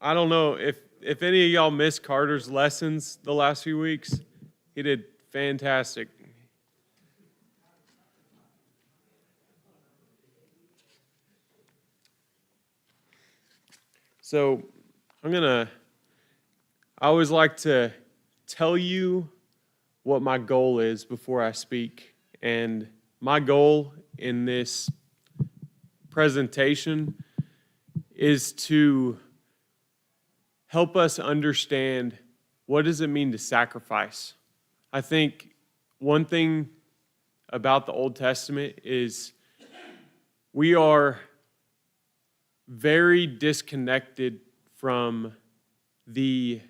I don't know if any of y'all missed Carter's lessons the last few weeks. He did fantastic. So I always like to tell you what my goal is before I speak. And my goal in this presentation is to help us understand what does it mean to sacrifice. I think one thing about the Old Testament is we are very disconnected from the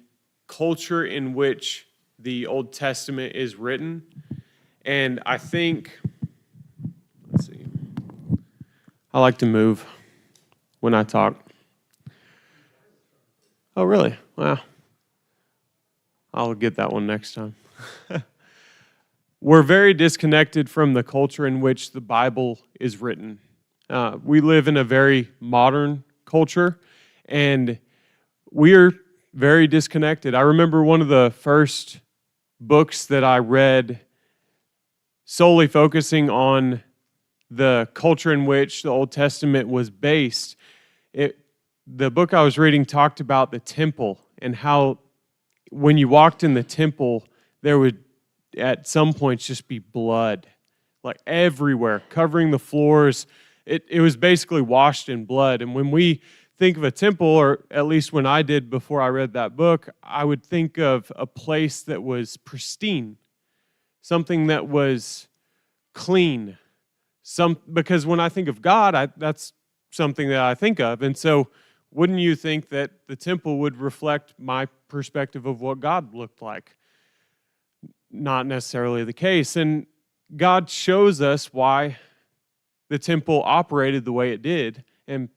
culture in which the Old Testament is written. And I think, let's see, I like to move when I talk. Oh, really? Wow. I'll get that one next time. We're very disconnected from the culture in which the Bible is written. We live in a very modern culture, and we're very disconnected. I remember one of the first books that I read solely focusing on the culture in which the Old Testament was based. The book I was reading talked about the temple and how when you walked in the temple, there would at some points just be blood, like everywhere, covering the floors. It was basically washed in blood. And when we think of a temple, or at least when I did before I read that book, I would think of a place that was pristine, something that was clean. Because when I think of God, that's something that I think of. And so wouldn't you think that the temple would reflect my perspective of what God looked like? Not necessarily the case. And God shows us why the temple operated the way it did and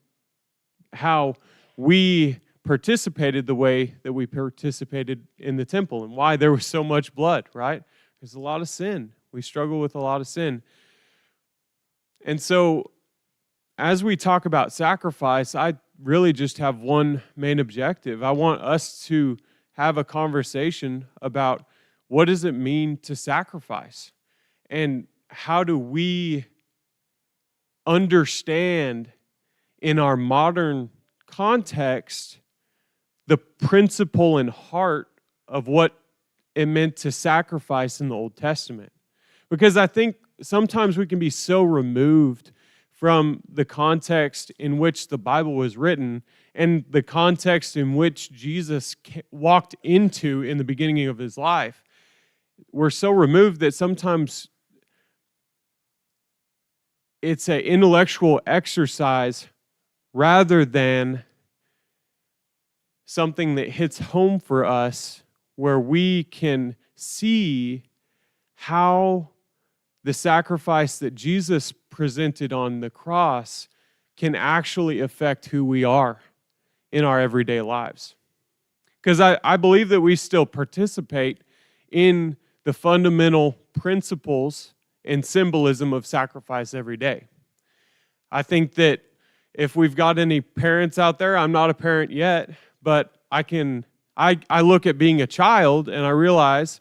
how we participated the way that we participated in the temple and why there was so much blood, right? There's a lot of sin. We struggle with a lot of sin. And so as we talk about sacrifice, I really just have one main objective. I want us to have a conversation about what does it mean to sacrifice and how do we understand in our modern context the principle and heart of what it meant to sacrifice in the Old Testament. Because I think sometimes we can be so removed from the context in which the Bible was written and the context in which Jesus walked into in the beginning of his life. We're so removed that sometimes it's an intellectual exercise rather than something that hits home for us where we can see how the sacrifice that Jesus presented on the cross can actually affect who we are in our everyday lives. Because I believe that we still participate in the fundamental principles and symbolism of sacrifice every day. I think that if we've got any parents out there, I'm not a parent yet, but I look at being a child and I realize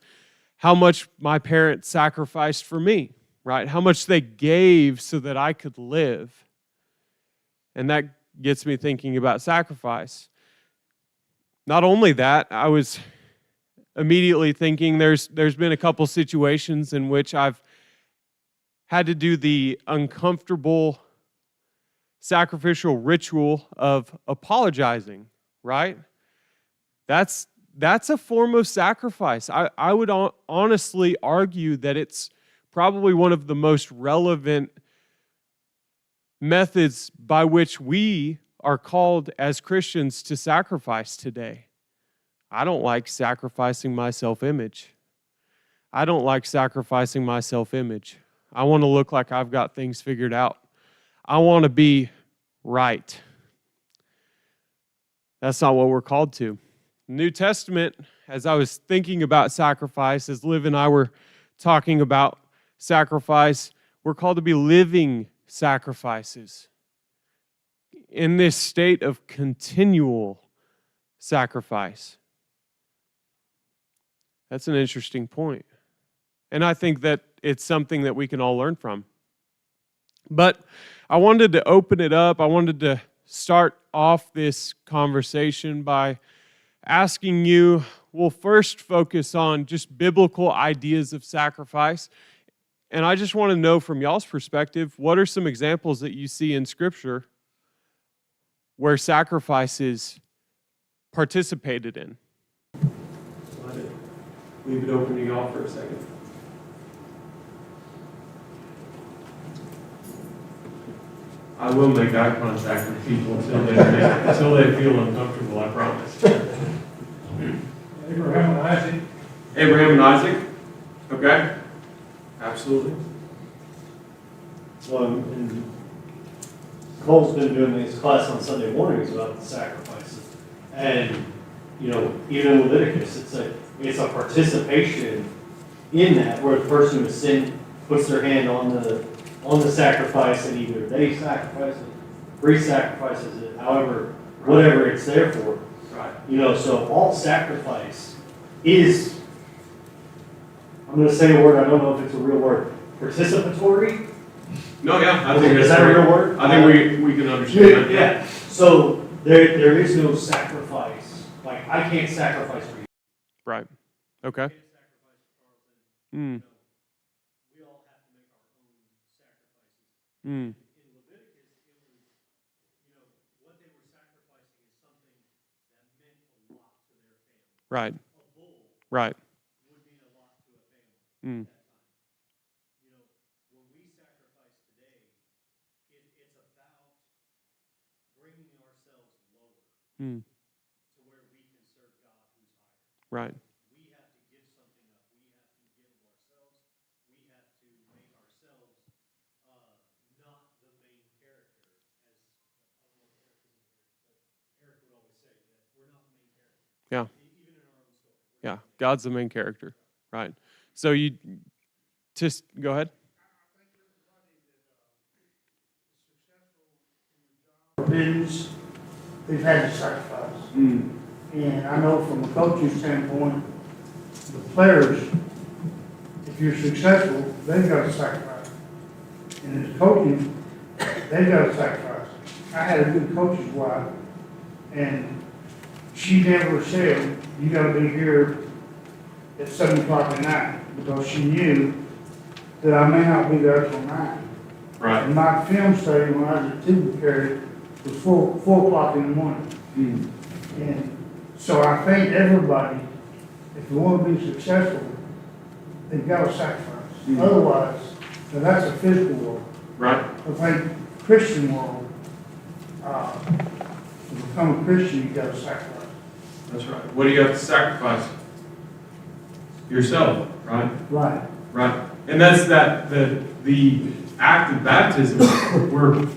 how much my parents sacrificed for me, right? How much they gave so that I could live. And that gets me thinking about sacrifice. Not only that, I was immediately thinking there's been a couple situations in which I've had to do the uncomfortable sacrificial ritual of apologizing, right? That's a form of sacrifice. I would honestly argue that it's probably one of the most relevant methods by which we are called as Christians to sacrifice today. I don't like sacrificing my self-image. I don't like sacrificing my self-image. I want to look like I've got things figured out. I want to be right. That's not what we're called to. The New Testament, as I was thinking about sacrifice, as Liv and I were talking about sacrifice, we're called to be living sacrifices in this state of continual sacrifice? That's an interesting point. And I think that it's something that we can all learn from. But I wanted to open it up. I wanted to start off this conversation by asking you, we'll first focus on just biblical ideas of sacrifice. And I just want to know from y'all's perspective, what are some examples that you see in Scripture where sacrifice is participated in? Leave it open to y'all for a second. I will make eye contact with people until they feel uncomfortable, I promise. Abraham and Isaac. Abraham and Isaac? Okay. Absolutely. Well, and Cole's been doing this class on Sunday mornings about the sacrifices. And, even in Leviticus, it's a participation in that, where the person who sinned puts their hand on the sacrifice, and either they sacrifice it, re-sacrifices it, however, whatever it's there for. Right. So all sacrifice is, I'm going to say a word, I don't know if it's a real word, participatory? No, yeah, I think Is that a real word? I think we can understand that. Yeah, so there is no sacrifice. Like, I can't sacrifice for you. Right. Okay. I can't sacrifice for Carlton. Mm. We all have to make our own sacrifices. Mm. In Leviticus, it was, what they were sacrificing is something that meant a lot to their family. Right. A bull Right. would mean a lot to a family Mm. at that time. When we sacrifice today, it's about bringing ourselves lower Mm. to where we can serve God who's higher. Right. We have to give something up. We have to give of ourselves. We have to make ourselves not the main character. As I don't know if Eric is in here, but Eric would always say that we're not the main character. Yeah. Even in our own story. Yeah. God's the main character. Right. So you just go ahead. Business, they've had to sacrifice. Mm. And I know from a coaching standpoint, the players, if you're successful, they've got to sacrifice. And as coaching, they've got to sacrifice. I had a good coach's wife, and she never said, you got to be here at 7 o'clock at night, because she knew that I may not be there till 9. Right. And my film study when I was a tube carrier was 4 o'clock in the morning. Mm. And so I think everybody, if they want to be successful, they've got to sacrifice. Mm. Otherwise, now that's a physical world. Right. I think Christian world, to become a Christian, you've got to sacrifice. That's right. What do you have to sacrifice? Yourself. Right. Right. Right. And that's the act of baptism. We're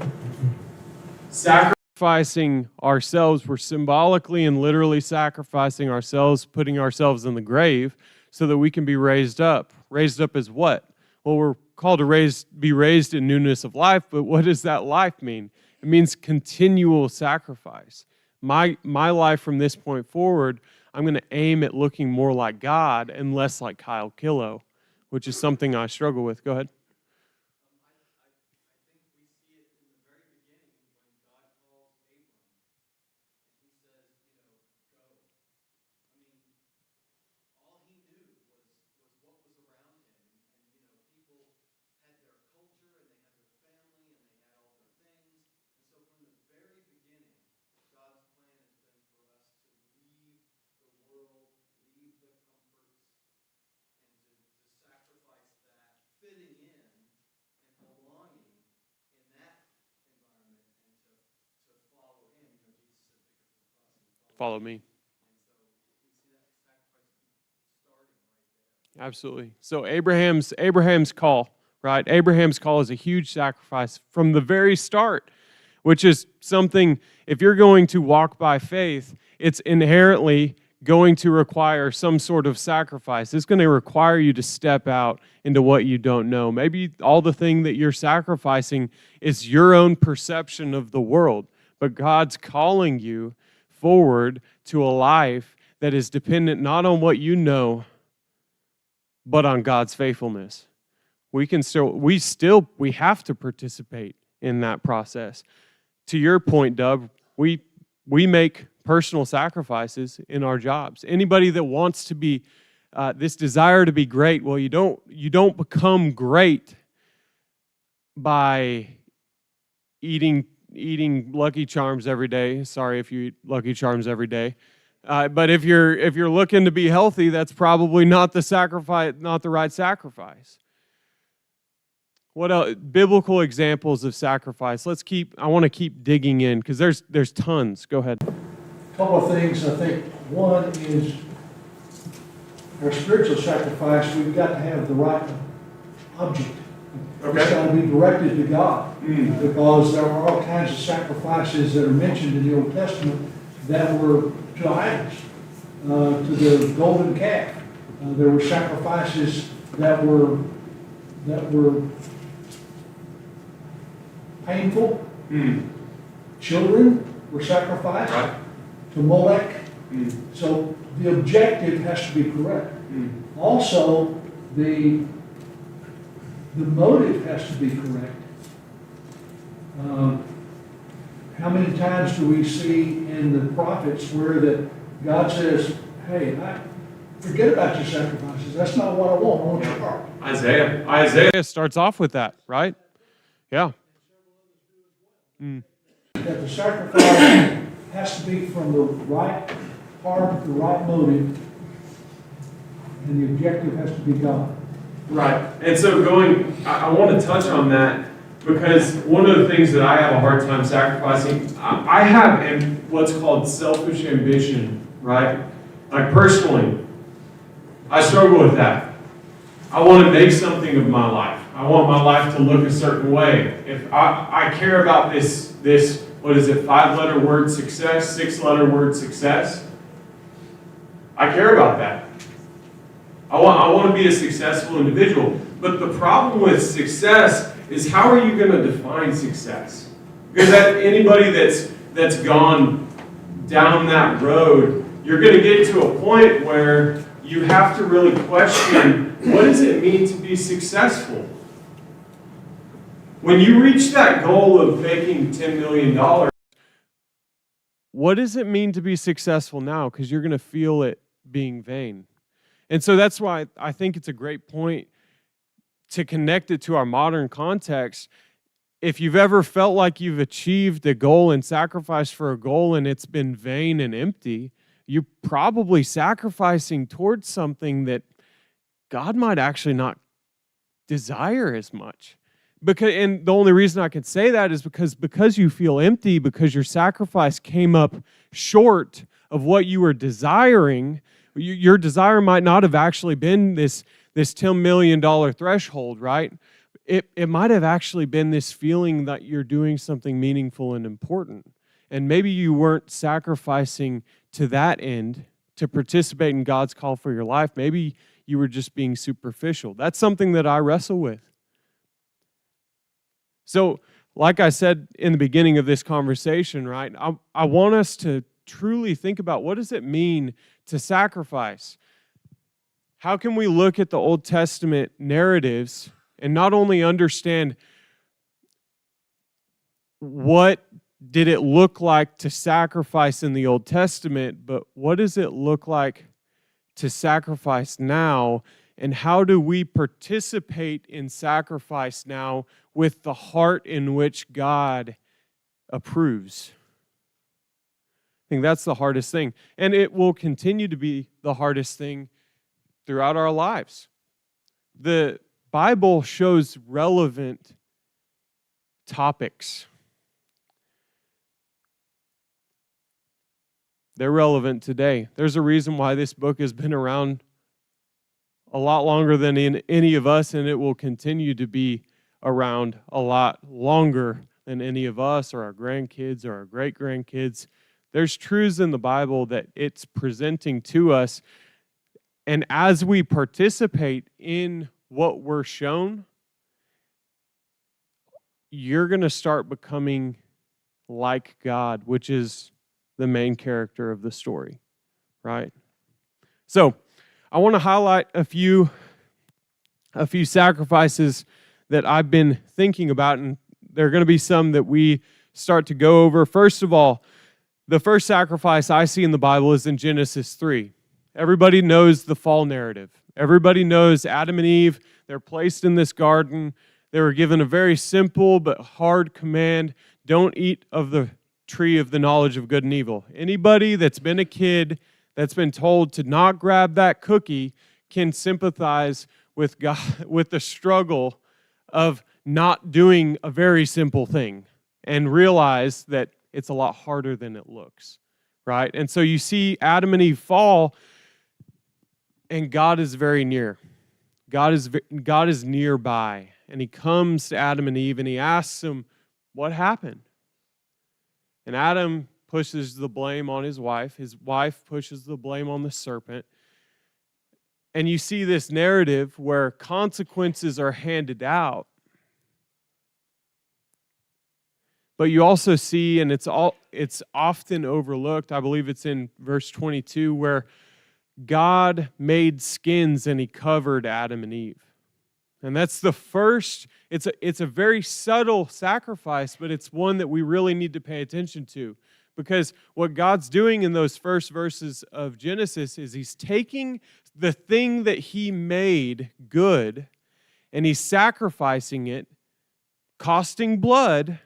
sacrificing ourselves. We're symbolically and literally sacrificing ourselves, putting ourselves in the grave so that we can be raised up. Raised up as what? Well, we're called to be raised in newness of life, but what does that life mean? It means continual sacrifice. My life from this point forward, I'm going to aim at looking more like God and less like Killough, which is something I struggle with. Go ahead. Follow me. Absolutely. So Abraham's call, right? Abraham's call is a huge sacrifice from the very start, which is something, if you're going to walk by faith, it's inherently going to require some sort of sacrifice. It's going to require you to step out into what you don't know. Maybe all the thing that you're sacrificing is your own perception of the world, but God's calling you forward to a life that is dependent not on what you know, but on God's faithfulness. We have to participate in that process. To your point, Dub, we make personal sacrifices in our jobs. Anybody that wants to be this desire to be great, well, you don't become great by eating Lucky Charms every day. Sorry if you eat Lucky Charms every day. But if you're looking to be healthy, that's probably not the right sacrifice. What else? Biblical examples of sacrifice. I want to keep digging in because there's tons. Go ahead. A couple of things. I think one is our spiritual sacrifice. We've got to have the right object. Okay. It's got to be directed to God, because there are all kinds of sacrifices that are mentioned in the Old Testament that were to idols, to the golden calf. There were sacrifices that were painful. Children were sacrificed to Molech. So the objective has to be correct. Also, the motive has to be correct. How many times do we see in the prophets where that God says, hey, forget about your sacrifices. That's not what I want. I want your heart. Isaiah starts off with that, right? Yeah. That the sacrifice has to be from the right heart, the right motive, and the objective has to be God. Right. And so I want to touch on that because one of the things that I have a hard time sacrificing, I have what's called selfish ambition, right? Like personally, I struggle with that. I want to make something of my life. I want my life to look a certain way. If I care about this, what is it, 5-letter word success, 6-letter word success, I care about that. I want to be a successful individual. But the problem with success is how are you going to define success? Because anybody that's gone down that road, you're going to get to a point where you have to really question, what does it mean to be successful? When you reach that goal of making $10 million, what does it mean to be successful now? Because you're going to feel it being vain. And so that's why I think it's a great point to connect it to our modern context. If you've ever felt like you've achieved a goal and sacrificed for a goal and it's been vain and empty, you're probably sacrificing towards something that God might actually not desire as much. And the only reason I can say that is because you feel empty, because your sacrifice came up short of what you were desiring. Your desire might not have actually been this $10 million threshold, right? It might have actually been this feeling that you're doing something meaningful and important. And maybe you weren't sacrificing to that end to participate in God's call for your life. Maybe you were just being superficial. That's something that I wrestle with. So, like I said in the beginning of this conversation, right, I want us to truly think about what does it mean to sacrifice? How can we look at the Old Testament narratives and not only understand what did it look like to sacrifice in the Old Testament, but what does it look like to sacrifice now? And how do we participate in sacrifice now with the heart in which God approves? I think that's the hardest thing. And it will continue to be the hardest thing throughout our lives. The Bible shows relevant topics. They're relevant today. There's a reason why this book has been around a lot longer than any of us, and it will continue to be around a lot longer than any of us or our grandkids or our great-grandkids. There's truths in the Bible that it's presenting to us, and as we participate in what we're shown, you're going to start becoming like God, which is the main character of the story, right? So I want to highlight a few sacrifices that I've been thinking about, and there are going to be some that we start to go over. First of all, the first sacrifice I see in the Bible is in Genesis 3. Everybody knows the fall narrative. Everybody knows Adam and Eve. They're placed in this garden. They were given a very simple but hard command: don't eat of the tree of the knowledge of good and evil. Anybody that's been a kid that's been told to not grab that cookie can sympathize with God, with the struggle of not doing a very simple thing, and realize that it's a lot harder than it looks, right? And so you see Adam and Eve fall, and God is very near. God is nearby, and he comes to Adam and Eve, and he asks them, what happened? And Adam pushes the blame on his wife. His wife pushes the blame on the serpent. And you see this narrative where consequences are handed out. But you also see, and it's often overlooked, I believe it's in verse 22, where God made skins and he covered Adam and Eve. And that's the first, it's a very subtle sacrifice, but it's one that we really need to pay attention to. Because what God's doing in those first verses of Genesis is he's taking the thing that he made good and he's sacrificing it, costing blood,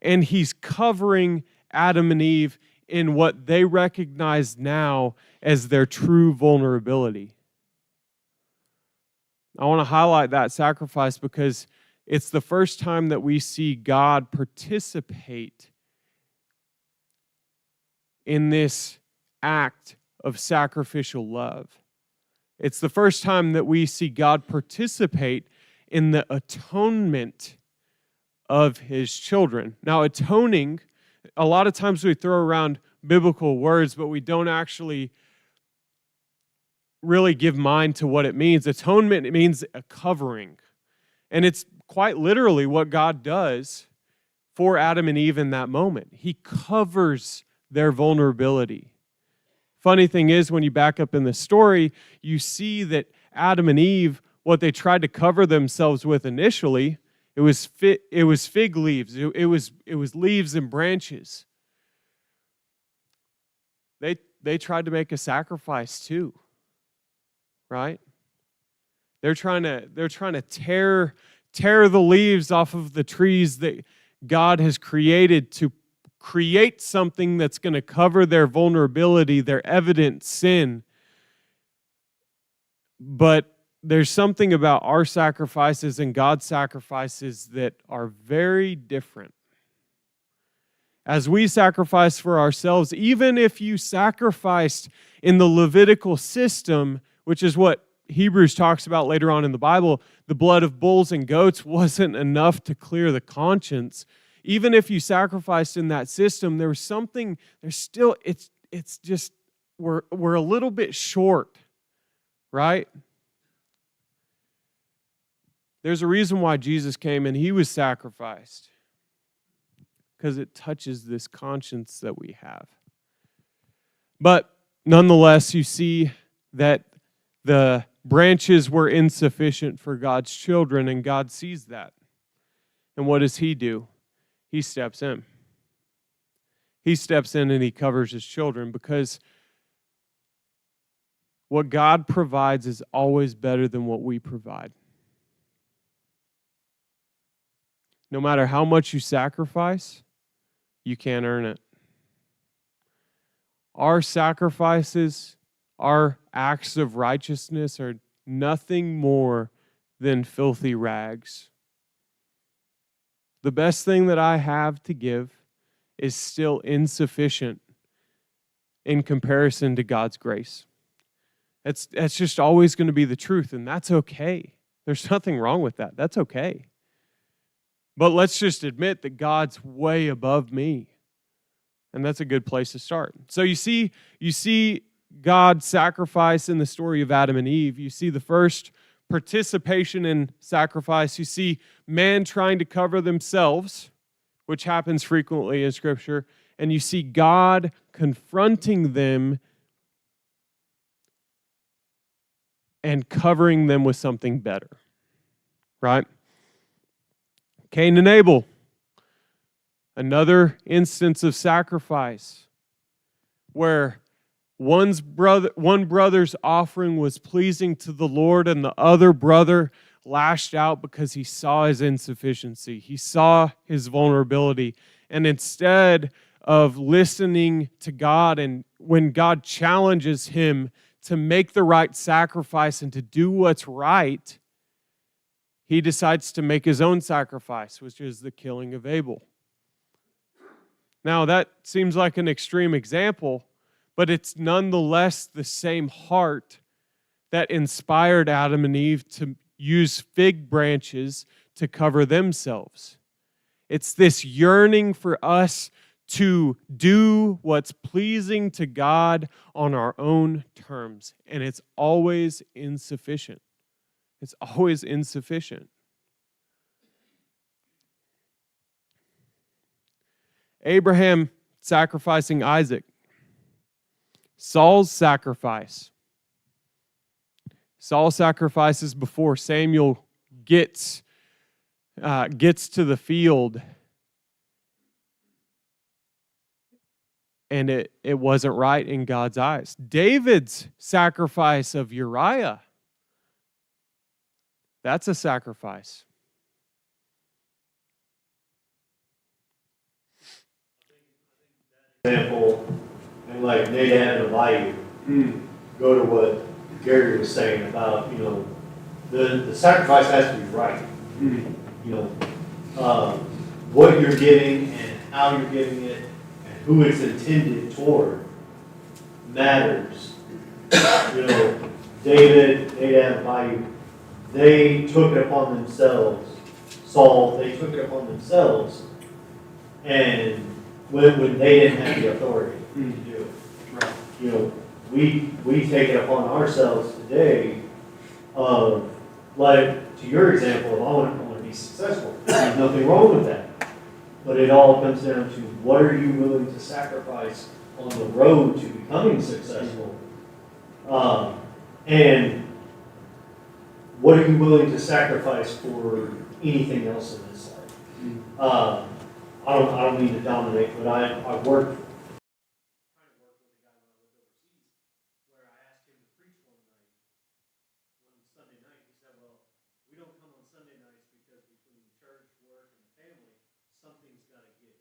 and he's covering Adam and Eve in what they recognize now as their true vulnerability. I want to highlight that sacrifice because it's the first time that we see God participate in this act of sacrificial love. It's the first time that we see God participate in the atonement of his children. Now, atoning, a lot of times we throw around biblical words, but we don't actually really give mind to what it means. Atonement, it means a covering. And it's quite literally what God does for Adam and Eve in that moment. He covers their vulnerability. Funny thing is, when you back up in the story, you see that Adam and Eve, what they tried to cover themselves with initially, it was fig leaves. It was leaves and branches. They tried to make a sacrifice too, right? They're trying to tear the leaves off of the trees that God has created to create something that's going to cover their vulnerability, their evident sin. But there's something about our sacrifices and God's sacrifices that are very different. As we sacrifice for ourselves, even if you sacrificed in the Levitical system, which is what Hebrews talks about later on in the Bible, the blood of bulls and goats wasn't enough to clear the conscience. Even if you sacrificed in that system, there's still, it's just, we're a little bit short, right? There's a reason why Jesus came and he was sacrificed, because it touches this conscience that we have. But nonetheless, you see that the branches were insufficient for God's children, and God sees that. And what does he do? He steps in. He steps in and he covers his children, because what God provides is always better than what we provide. No matter how much you sacrifice, you can't earn it. Our sacrifices, our acts of righteousness are nothing more than filthy rags. The best thing that I have to give is still insufficient in comparison to God's grace. That's just always going to be the truth, and that's okay. There's nothing wrong with that. That's okay. But let's just admit that God's way above me. And that's a good place to start. So you see God's sacrifice in the story of Adam and Eve. You see the first participation in sacrifice. You see man trying to cover themselves, which happens frequently in Scripture. and you see God confronting them and covering them with something better, right? Cain and Abel, another instance of sacrifice where one brother's offering was pleasing to the Lord and the other brother lashed out because he saw his insufficiency. He saw his vulnerability. And instead of listening to God, and when God challenges him to make the right sacrifice and to do what's right, he decides to make his own sacrifice, which is the killing of Abel. Now, that seems like an extreme example, but it's nonetheless the same heart that inspired Adam and Eve to use fig branches to cover themselves. It's this yearning for us to do what's pleasing to God on our own terms, and it's always insufficient. It's always insufficient. Abraham sacrificing Isaac. Saul's sacrifice. Saul sacrifices before Samuel gets to the field, and it wasn't right in God's eyes. David's sacrifice of Uriah. That's a sacrifice. Example, and like Nadab and Abihu, go to what Gary was saying about, the sacrifice has to be right. What you're giving and how you're giving it and who it's intended toward matters. David, Nadab, Abihu, they took it upon themselves. Saul, they took it upon themselves, and when they didn't have the authority to do it. Right. We take it upon ourselves today of, like, to your example of I want to be successful. There's nothing wrong with that. But it all comes down to what are you willing to sacrifice on the road to becoming successful? And what are you willing to sacrifice for anything else in this life? I don't mean to dominate, but I worked. Trying to work with a guy when I lived overseas, where I asked him to preach one Sunday night. He said, "Well, we don't come on Sunday nights because between church, work, and the family, something's got to give.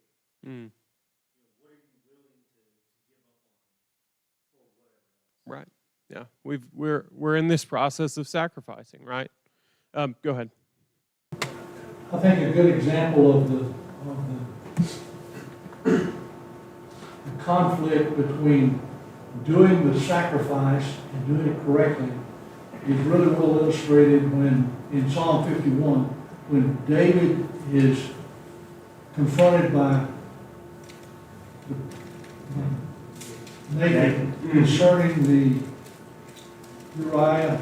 What are you willing to give up on for whatever else?" Right. Yeah. We're in this process of sacrificing, right? Go ahead. I think a good example of the conflict between doing the sacrifice and doing it correctly is really well illustrated when in Psalm 51, when David is confronted by Nathan concerning the Uriah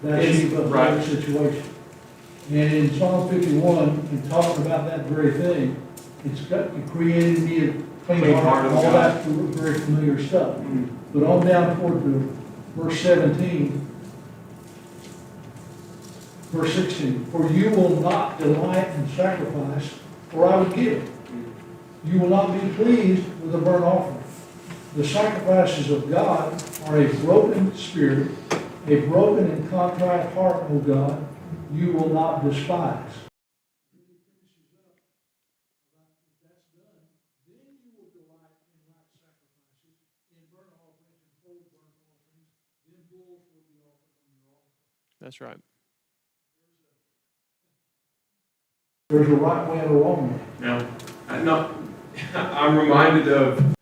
Bathsheba situation. And in Psalm 51, in talking about that very thing, it created me a clean heart and all that very familiar stuff. But on down toward the verse 17, verse 16, for you will not delight in sacrifice, for I would give it. You will not be pleased with a burnt offering. The sacrifices of God are a broken spirit, a broken and contrite heart, O God, you will not despise. That's right. There's a right way and a wrong way. No, I'm reminded of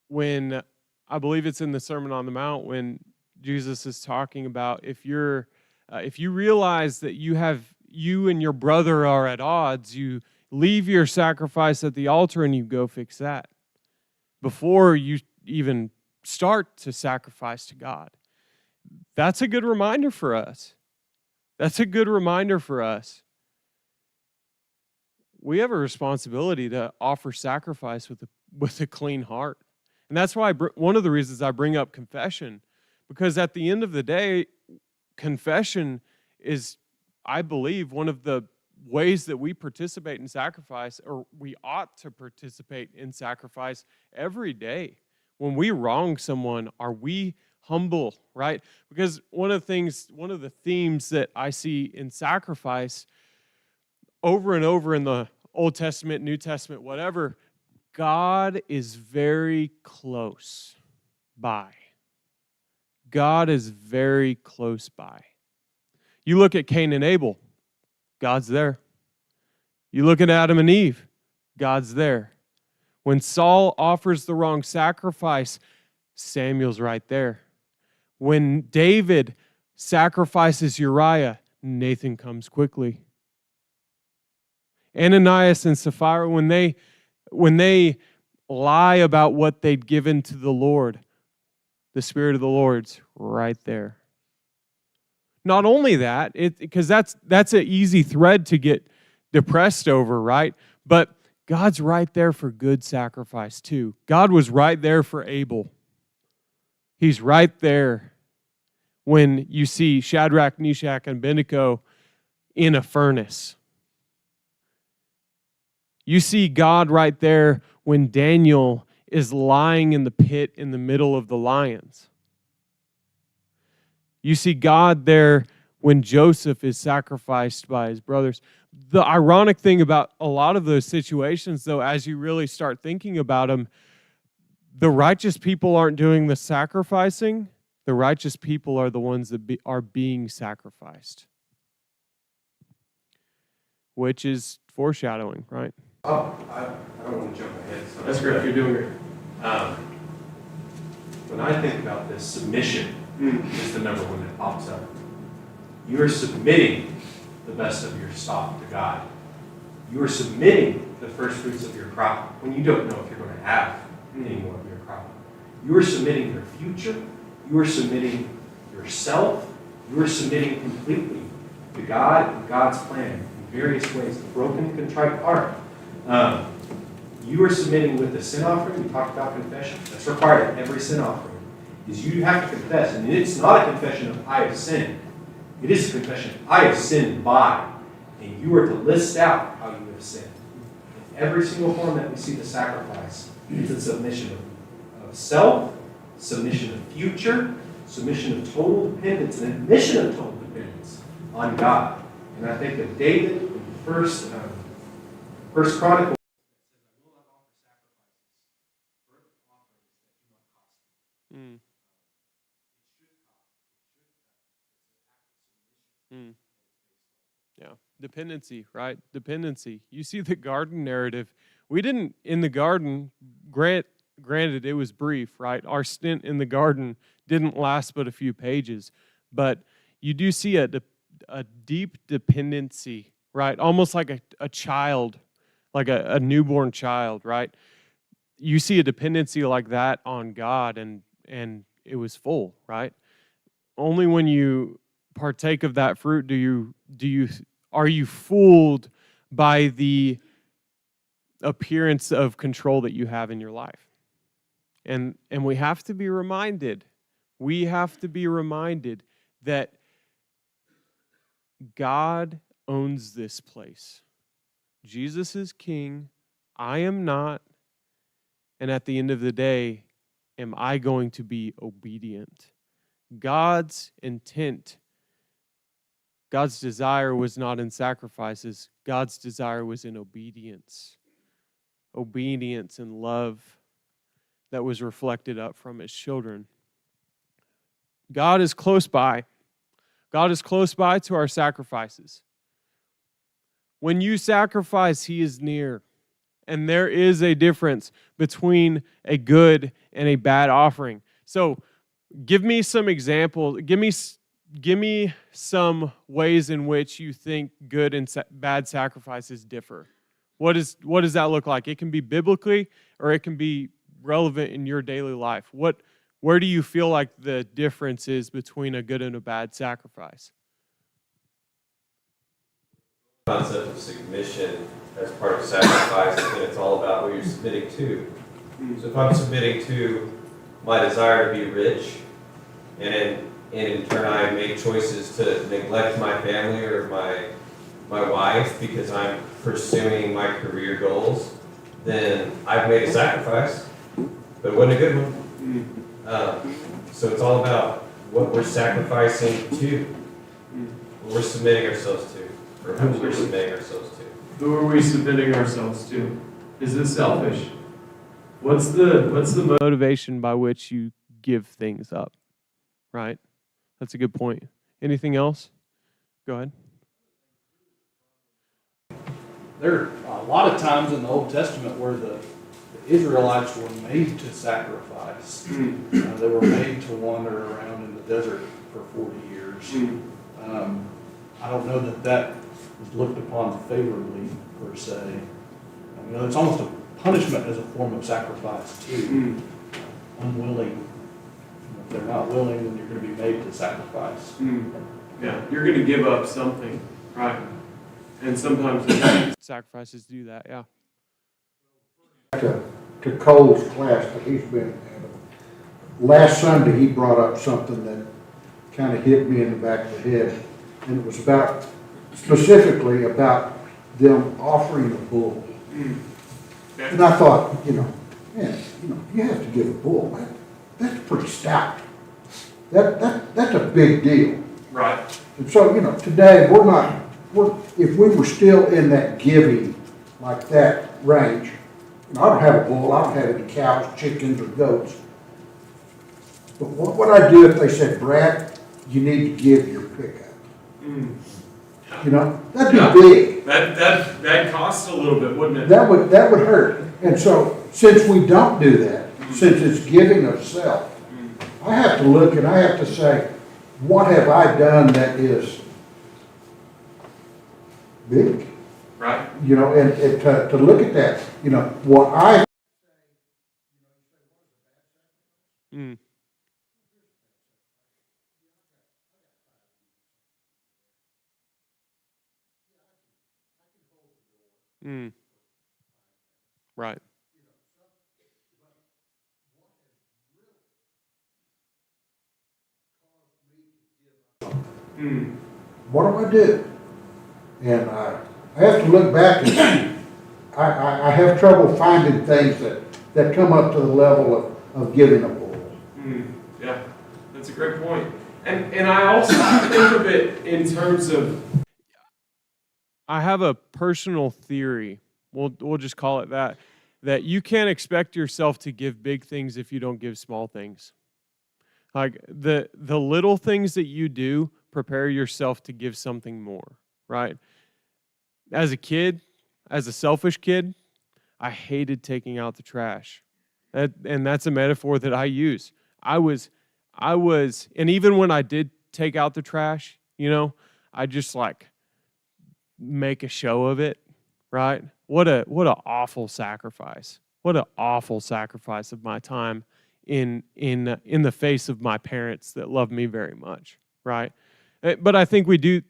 when, I believe it's in the Sermon on the Mount, when Jesus is talking about if you realize that you and your brother are at odds, you leave your sacrifice at the altar and you go fix that before you even start to sacrifice to God. That's a good reminder for us. That's a good reminder for us. We have a responsibility to offer sacrifice with a clean heart. And that's why one of the reasons I bring up confession, because at the end of the day, confession is, I believe, one of the ways that we participate in sacrifice, or we ought to participate in sacrifice every day. When we wrong someone, are we humble, right? Because one of the themes that I see in sacrifice over and over in the Old Testament, New Testament, whatever, God is very close by. God is very close by. You look at Cain and Abel, God's there. You look at Adam and Eve, God's there. When Saul offers the wrong sacrifice, Samuel's right there. When David sacrifices Uriah, Nathan comes quickly. Ananias and Sapphira, when they lie about what they'd given to the Lord, the Spirit of the Lord's right there. Not only that, because that's an easy thread to get depressed over, right? But God's right there for good sacrifice too. God was right there for Abel. He's right there when you see Shadrach, Meshach, and Abednego in a furnace. You see God right there when Daniel is lying in the pit in the middle of the lions. You see God there when Joseph is sacrificed by his brothers. The ironic thing about a lot of those situations, though, as you really start thinking about them, the righteous people aren't doing the sacrificing. The righteous people are the ones that are being sacrificed, which is foreshadowing, right? Oh, I don't want to jump ahead. So That's great. You're doing great. When I think about this, submission is the number one that pops up. You are submitting the best of your stock to God. You are submitting the first fruits of your crop when you don't know if you're going to have any more of your crop. You are submitting your future. You are submitting yourself. You are submitting completely to God and God's plan in various ways. A broken, contrite heart. You are submitting with the sin offering. We talked about confession. That's required in every sin offering. Is you have to confess. And it's not a confession of I have sinned. It is a confession I have sinned by. And you are to list out how you have sinned. In every single form that we see the sacrifice, it's a submission of self, submission of future, submission of total dependence, and admission of total dependence on God. And I think that David, in the First Chronicles, Yeah, dependency, right? Dependency. You see the garden narrative. We didn't, in the garden, granted it was brief, right? Our stint in the garden didn't last but a few pages. But you do see a deep dependency, right? Almost like a child, like a newborn child, right? You see a dependency like that on God, and it was full, right? Only when you partake of that fruit are you fooled by the appearance of control that you have in your life. And we have to be reminded that God owns this place. Jesus is king. I am not. And at the end of the day, am I going to be obedient? God's intent, God's desire was not in sacrifices. God's desire was in obedience. Obedience and love that was reflected up from his children. God is close by. God is close by to our sacrifices. When you sacrifice, he is near. And there is a difference between a good and a bad offering. So give me some examples. Give me some ways in which you think good and bad sacrifices differ. What does that look like? It can be biblically, or it can be relevant in your daily life. Where do you feel like the difference is between a good and a bad sacrifice? Concept of submission as part of sacrifice, and it's all about what you're submitting to. So if I'm submitting to my desire to be rich, and in turn I make choices to neglect my family or my wife because I'm pursuing my career goals, then I've made a sacrifice, but it wasn't a good one. So it's all about what we're sacrificing to, what we're submitting ourselves to, or who we're submitting ourselves to. Who are we submitting ourselves to? Is it selfish? What's the motivation by which you give things up? Right? That's a good point. Anything else? Go ahead. There are a lot of times in the Old Testament where the Israelites were made to sacrifice. They were made to wander around in the desert for 40 years. I don't know that that was looked upon favorably, per se. It's almost a punishment as a form of sacrifice, too. Unwilling. If they're not willing, then you're going to be made to sacrifice. Yeah, you're going to give up something, right? And sometimes sacrifices do that, yeah. To Cole's class that he's been at. Last Sunday, he brought up something that kind of hit me in the back of the head. And it was specifically about them offering a bull. And I thought, man, you have to give a bull. That's pretty stout. That's a big deal. Right. And so, today if we were still in that giving, like that range, I don't have a bull, I don't have any cows, chickens, or goats. But what would I do if they said, Brad, you need to give your pickup? That'd be big. That costs a little bit, wouldn't it? That would hurt. And so, since we don't do that, since it's giving of self, I have to look and I have to say, what have I done that is big? Right. And to look at that, what I. Right. What do I do? And I have to look back and I have trouble finding things that come up to the level of giving a bull. Yeah, that's a great point. And I also think of it in terms of, I have a personal theory, we'll just call it that you can't expect yourself to give big things if you don't give small things. Like the little things that you do, prepare yourself to give something more, right? As a kid, as a selfish kid, I hated taking out the trash. And that's a metaphor that I use. I was, and even when I did take out the trash, I just make a show of it, right? What a awful sacrifice. What an awful sacrifice of my time in the face of my parents that love me very much, right? But I think we do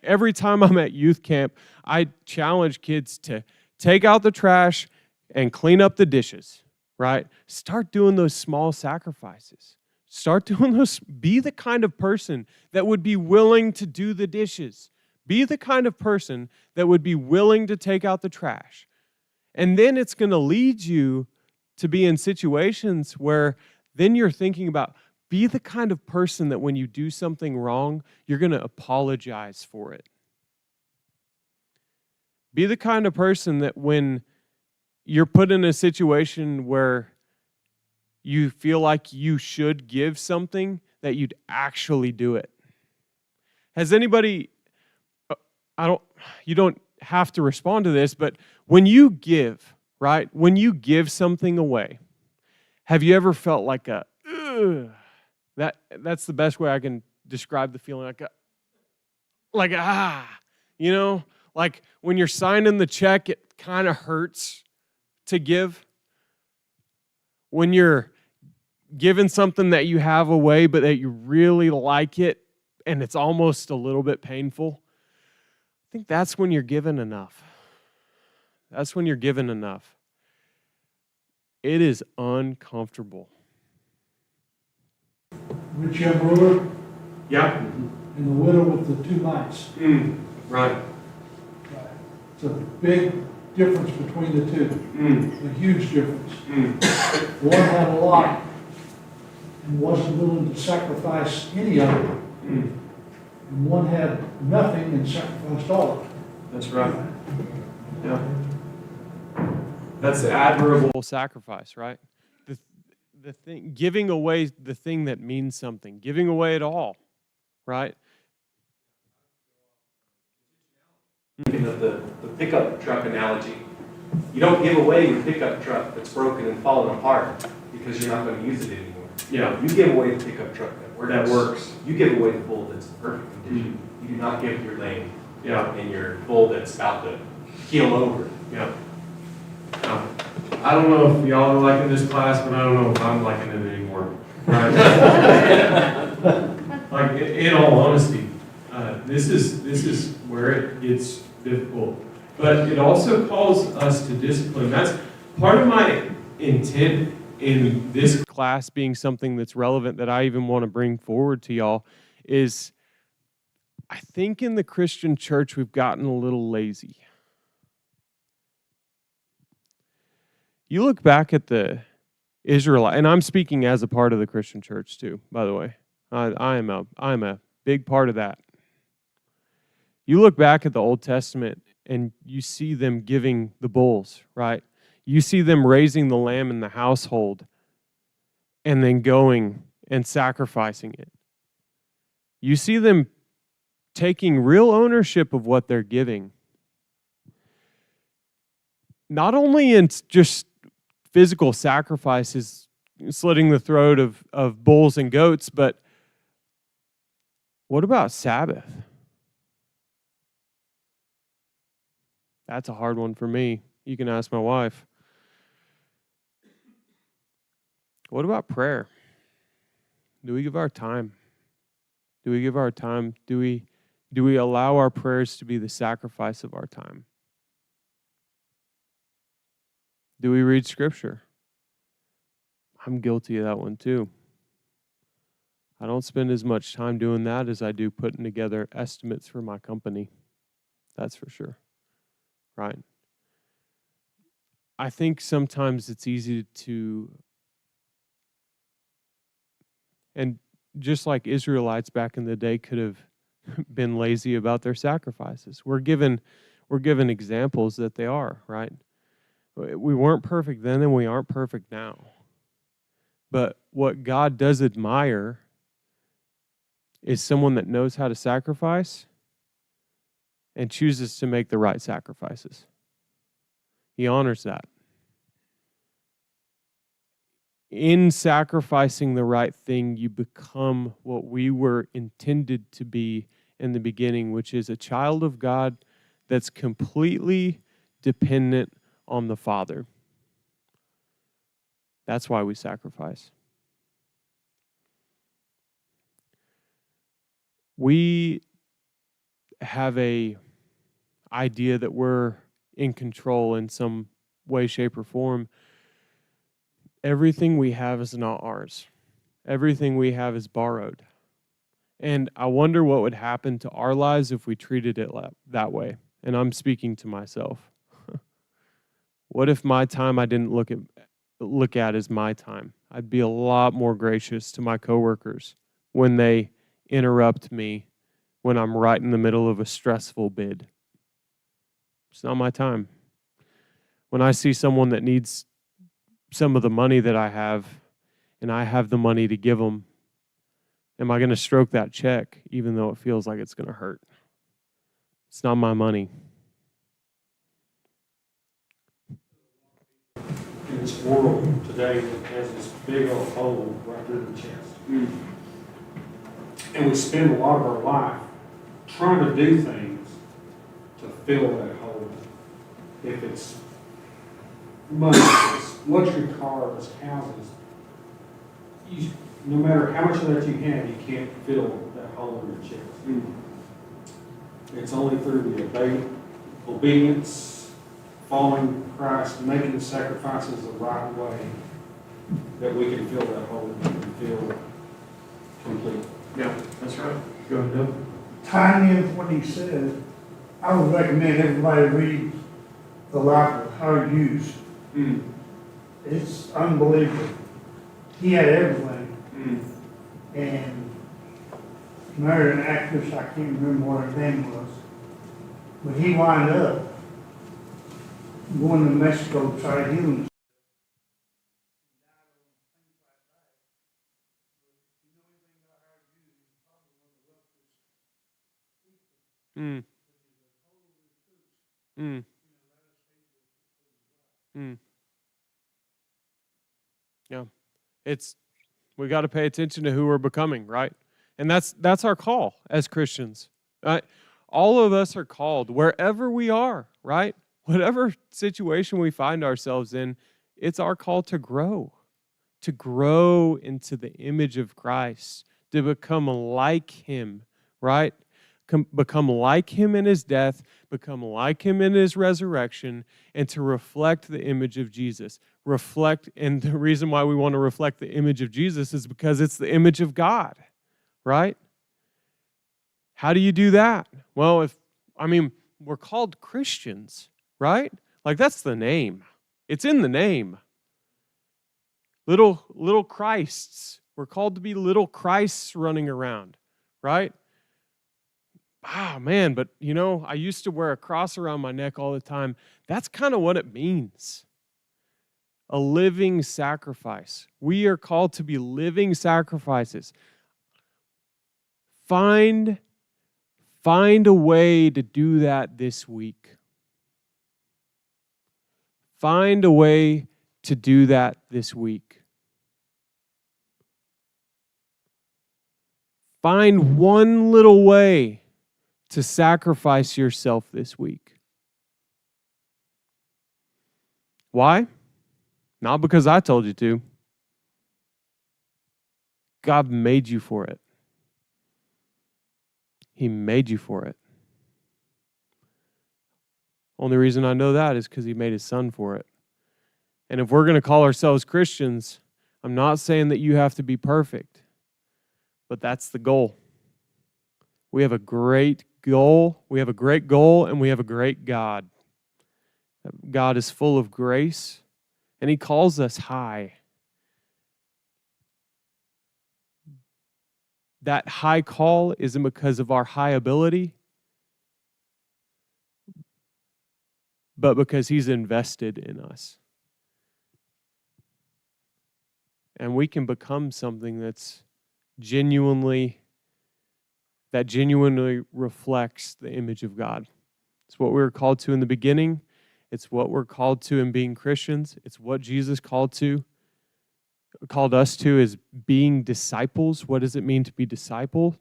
every time I'm at youth camp, I challenge kids to take out the trash and clean up the dishes, right? Start doing those small sacrifices. Start doing those. Be the kind of person that would be willing to do the dishes. Be the kind of person that would be willing to take out the trash. And then it's going to lead you to be in situations where then you're thinking about, be the kind of person that when you do something wrong, you're going to apologize for it. Be the kind of person that when you're put in a situation where you feel like you should give something, that you'd actually do it. Has anybody, you don't have to respond to this, but when you give, right? When you give something away, have you ever felt like that's the best way I can describe the feeling, like when you're signing the check, it kind of hurts to give. When you're giving something that you have away, but that you really like it, and it's almost a little bit painful, I think that's when you're given enough. That's when you're given enough. It is uncomfortable. Rich young ruler Yeah. and the widow with the 2 mites. Right. It's a big difference between the two, a huge difference. One had a lot and wasn't willing to sacrifice any of it. And one had nothing and sacrificed all of it. That's right. Yeah. That's admirable sacrifice, right? The thing, giving away the thing that means something, giving away it all, right? Thinking of the pickup truck analogy. You don't give away your pickup truck that's broken and falling apart because you're not going to use it anymore. Yeah. You give away the pickup truck that works. That works. You give away the bull that's in perfect condition. You do not give your lane Yeah. and your bull that's about to keel over. Yeah. I don't know if y'all are liking this class, but I don't know if I'm liking it anymore. Right? Like, in all honesty, this is where it gets difficult. But it also calls us to discipline. That's part of my intent in this class being something that's relevant that I even want to bring forward to y'all is I think in the Christian church we've gotten a little lazy. You look back at the Israelite, and I'm speaking as a part of the Christian church too, by the way. I'm a big part of that. You look back at the Old Testament and you see them giving the bulls, right? You see them raising the lamb in the household and then going and sacrificing it. You see them taking real ownership of what they're giving. Not only in just physical sacrifices, slitting the throat of bulls and goats, but what about Sabbath? That's a hard one for me. You can ask my wife. What about prayer? Do we give our time? Do we give our time? Do we allow our prayers to be the sacrifice of our time? Do we read Scripture? I'm guilty of that one too. I don't spend as much time doing that as I do putting together estimates for my company. That's for sure. Right? I think sometimes it's easy to, and just like Israelites back in the day could have been lazy about their sacrifices. We're given examples that they are, right? We weren't perfect then and we aren't perfect now. But what God does admire is someone that knows how to sacrifice and chooses to make the right sacrifices. He honors that. In sacrificing the right thing, you become what we were intended to be in the beginning, which is a child of God that's completely dependent on the Father. That's why we sacrifice. We have a idea that we're in control in some way, shape, or form. Everything we have is not ours. Everything we have is borrowed. And I wonder what would happen to our lives if we treated it that way. And I'm speaking to myself. What if my time I didn't look at as my time? I'd be a lot more gracious to my coworkers when they interrupt me when I'm right in the middle of a stressful bid. It's not my time. When I see someone that needs some of the money that I have, and I have the money to give them, am I going to stroke that check even though it feels like it's going to hurt? It's not my money. In this world today that has this big old hole right through the chest. And we spend a lot of our life trying to do things to fill that hole. If it's money, if it's luxury cars, houses, no matter how much of that you have, you can't fill that hole in your chest. It's only through the obedience, following Christ, making the sacrifices the right way, that we can feel that hope and feel complete. Yeah, that's right. Go ahead, Deb. Tying in what he said, I would recommend everybody read the life of Howard Hughes. It's unbelievable. He had everything. And married an actress, I can't remember what her name was. But he wound up going to Mexico to try to heal himself. Mm. Mm. Mm. Yeah. We got to pay attention to who we're becoming, right? And that's our call as Christians. All of us are called wherever we are, right? Whatever situation we find ourselves in, it's our call to grow into the image of Christ, to become like him, right? Become like him in his death, become like him in his resurrection, and to reflect the image of Jesus. And the reason why we want to reflect the image of Jesus is because it's the image of God, right? How do you do that? Well, we're called Christians, right? Like, that's the name. It's in the name. Little Christs. We're called to be little Christs running around, right? Ah, man, but I used to wear a cross around my neck all the time. That's kind of what it means. A living sacrifice. We are called to be living sacrifices. Find a way to do that this week. Find a way to do that this week. Find one little way to sacrifice yourself this week. Why? Not because I told you to. God made you for it. He made you for it. Only reason I know that is because he made his son for it. And if we're going to call ourselves Christians, I'm not saying that you have to be perfect, but that's the goal. We have a great goal. We have a great goal, and we have a great God. God is full of grace, and he calls us high. That high call isn't because of our high ability, but because he's invested in us. And we can become something that genuinely reflects the image of God. It's what we were called to in the beginning. It's what we're called to in being Christians. It's what Jesus called us to as being disciples. What does it mean to be disciple?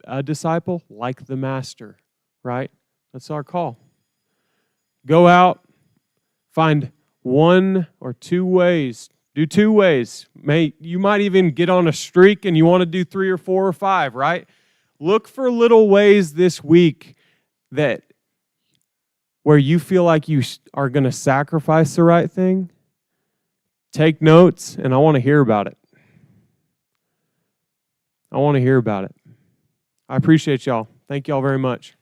A disciple like the master, right? That's our call. Go out, find one or two ways. Do 2 ways. You might even get on a streak and you want to do 3 or 4 or 5, right? Look for little ways this week where you feel like you are going to sacrifice the right thing. Take notes, and I want to hear about it. I appreciate y'all. Thank y'all very much.